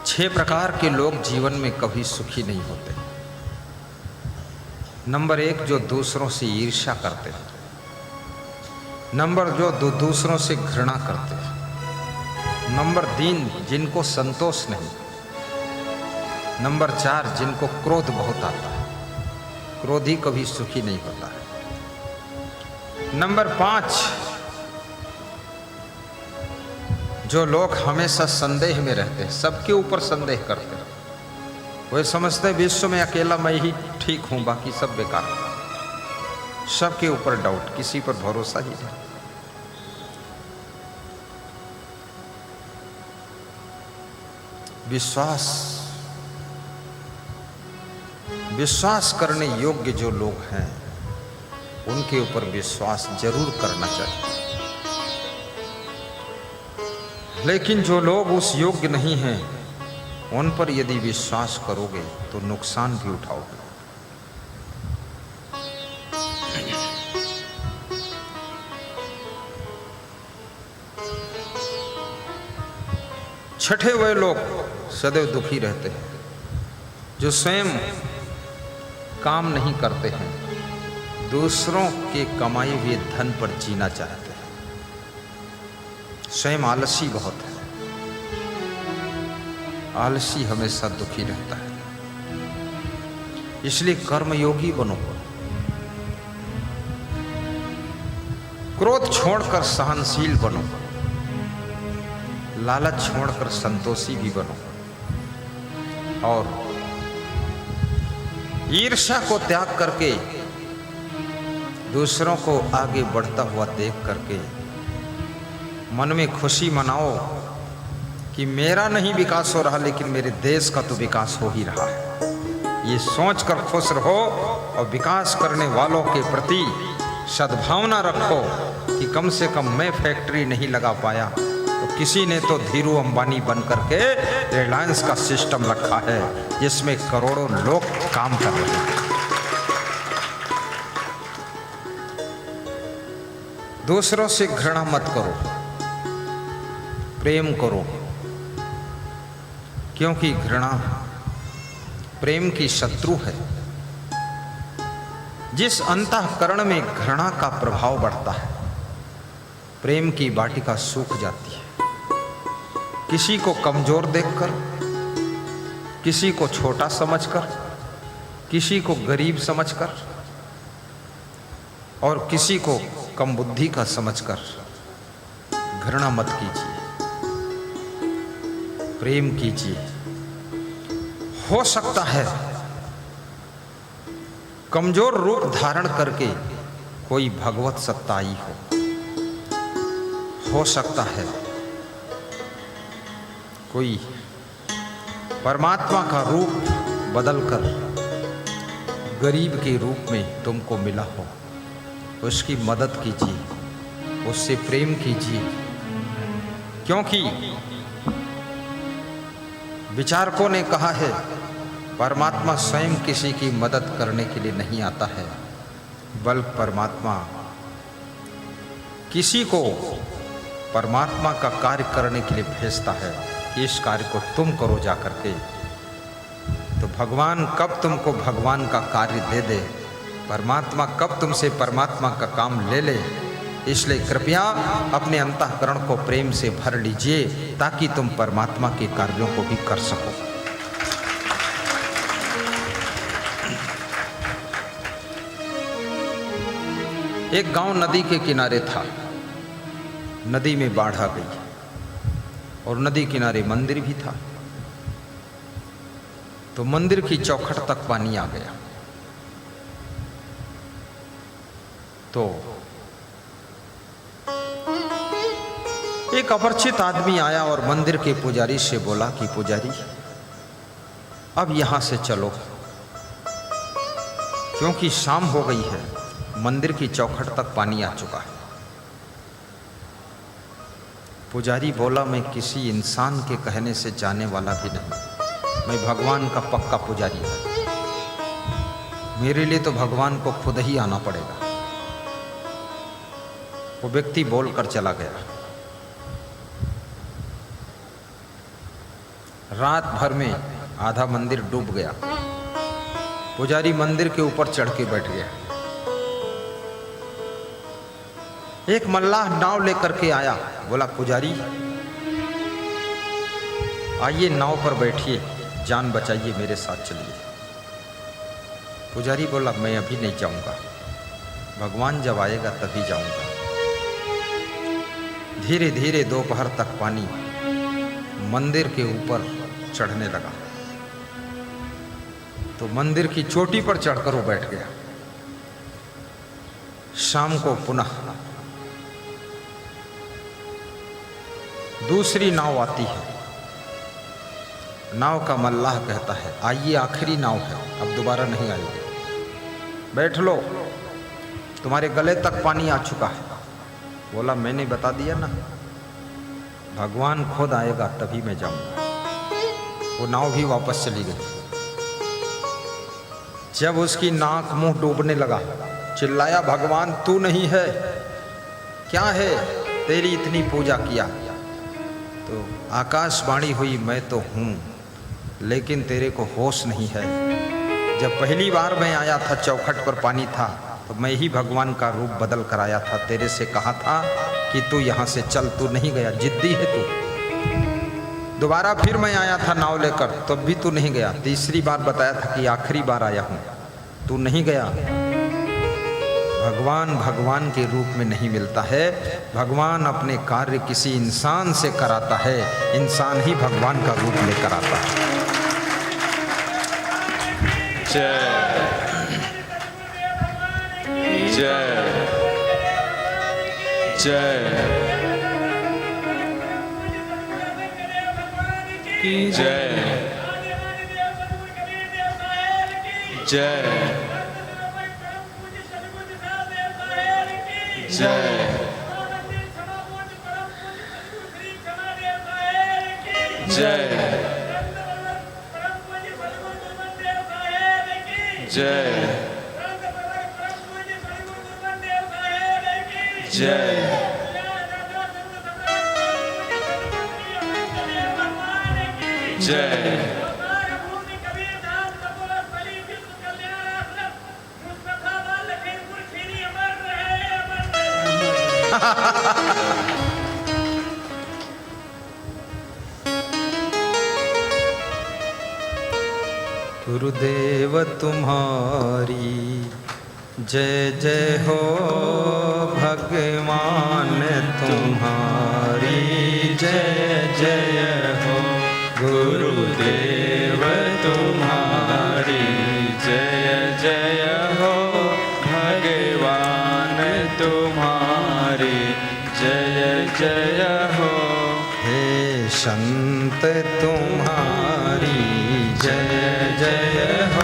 6 प्रकार के लोग जीवन में कभी सुखी नहीं होते। नंबर 1, जो दूसरों से ईर्ष्या करते हैं। नंबर 2, दूसरों से घृणा करते हैं। नंबर 3, जिनको संतोष नहीं। नंबर 4, जिनको क्रोध बहुत आता है, क्रोधी कभी सुखी नहीं होता है। नंबर 5, जो लोग हमेशा संदेह में रहते हैं, सबके ऊपर संदेह करते हैं। वे समझते हैं विश्व में अकेला मैं ही ठीक हूं, बाकी सब बेकार। सबके ऊपर डाउट, किसी पर भरोसा ही नहीं। विश्वास करने योग्य जो लोग हैं उनके ऊपर विश्वास जरूर करना चाहिए, लेकिन जो लोग उस योग्य नहीं हैं उन पर यदि विश्वास करोगे तो नुकसान भी उठाओगे। छठे वे लोग सदैव दुखी रहते हैं जो स्वयं काम नहीं करते हैं, दूसरों के कमाए हुए धन पर जीना चाहते हैं। स्वयं आलसी बहुत है, आलसी हमेशा दुखी रहता है। इसलिए कर्मयोगी बनो। क्रोध छोड़कर सहनशील बनो, लालच छोड़कर संतोषी भी बनो, और ईर्ष्या को त्याग करके दूसरों को आगे बढ़ता हुआ देख करके मन में खुशी मनाओ कि मेरा नहीं विकास हो रहा लेकिन मेरे देश का तो विकास हो ही रहा है। ये सोचकर खुश रहो और विकास करने वालों के प्रति सद्भावना रखो कि कम से कम मैं फैक्ट्री नहीं लगा पाया तो किसी ने तो धीरू अंबानी बन करके रिलायंस का सिस्टम रखा है जिसमें करोड़ों लोग काम कर रहे हैं। दूसरों से घृणा मत करो, प्रेम करो, क्योंकि घृणा प्रेम की शत्रु है। जिस अंतःकरण में घृणा का प्रभाव बढ़ता है, प्रेम की वाटिका सूख जाती है। किसी को कमजोर देखकर, किसी को छोटा समझकर, किसी को गरीब समझकर और किसी को कम बुद्धि का समझकर घृणा मत कीजिए, प्रेम कीजिए। हो सकता है कमजोर रूप धारण करके कोई भगवत सत्ता आई हो सकता है कोई परमात्मा का रूप बदलकर गरीब के रूप में तुमको मिला हो, उसकी मदद कीजिए, उससे प्रेम कीजिए। क्योंकि विचारकों ने कहा है परमात्मा स्वयं किसी की मदद करने के लिए नहीं आता है, बल्कि परमात्मा किसी को परमात्मा का कार्य करने के लिए भेजता है कि इस कार्य को तुम करो जा करके। तो भगवान कब तुमको भगवान का कार्य दे दे, परमात्मा कब तुमसे परमात्मा का काम ले ले। इसलिए कृपया अपने अंतःकरण को प्रेम से भर लीजिए ताकि तुम परमात्मा के कार्यों को भी कर सको। एक गांव नदी के किनारे था। नदी में बाढ़ आ गई और नदी किनारे मंदिर भी था। तो मंदिर की चौखट तक पानी आ गया। तो एक अपरिचित आदमी आया और मंदिर के पुजारी से बोला कि पुजारी अब यहां से चलो, क्योंकि शाम हो गई है, मंदिर की चौखट तक पानी आ चुका है। पुजारी बोला मैं किसी इंसान के कहने से जाने वाला भी नहीं, मैं भगवान का पक्का पुजारी हूं, मेरे लिए तो भगवान को खुद ही आना पड़ेगा। वो व्यक्ति बोलकर चला गया। रात भर में आधा मंदिर डूब गया। पुजारी मंदिर के ऊपर चढ़ के बैठ गया। एक मल्लाह नाव लेकर के आया, बोला पुजारी आइए नाव पर बैठिए, जान बचाइए, मेरे साथ चलिए। पुजारी बोला मैं अभी नहीं जाऊंगा, भगवान जब आएगा तभी जाऊंगा। धीरे धीरे दोपहर तक पानी मंदिर के ऊपर चढ़ने लगा, तो मंदिर की चोटी पर चढ़कर वो बैठ गया। शाम को पुनः दूसरी नाव आती है। नाव का मल्लाह कहता है आइए आखिरी नाव है, अब दोबारा नहीं आएगी, बैठ लो, तुम्हारे गले तक पानी आ चुका है। बोला मैंने बता दिया ना, भगवान खुद आएगा तभी मैं जाऊंगा। वो नाव भी वापस चली गई। जब उसकी नाक मुंह डूबने लगा, चिल्लाया भगवान तू नहीं है, क्या है, तेरी इतनी पूजा किया। तो आकाशवाणी हुई मैं तो हूँ, लेकिन तेरे को होश नहीं है। जब पहली बार मैं आया था चौखट पर पानी था, तो मैं ही भगवान का रूप बदल कर आया था, तेरे से कहा था कि तू यहाँ से चल, तू नहीं गया, जिद्दी है तू। दोबारा फिर मैं आया था नाव लेकर, तब भी तू नहीं गया। तीसरी बार बताया था कि आखिरी बार आया हूँ, तू नहीं गया। भगवान भगवान के रूप में नहीं मिलता है, भगवान अपने कार्य किसी इंसान से कराता है, इंसान ही भगवान का रूप लेकर आता है। जय जय जय जय जय जय जय जय जय जय गुरुदेव तुम्हारी जय जय हो, भगवान तुम्हारी जय जय हो, गुरुदेव तुम्हारी जय जय हो, भगवान तुम्हारी जय जय हो। हे संत तुम्हारी जय जय हो,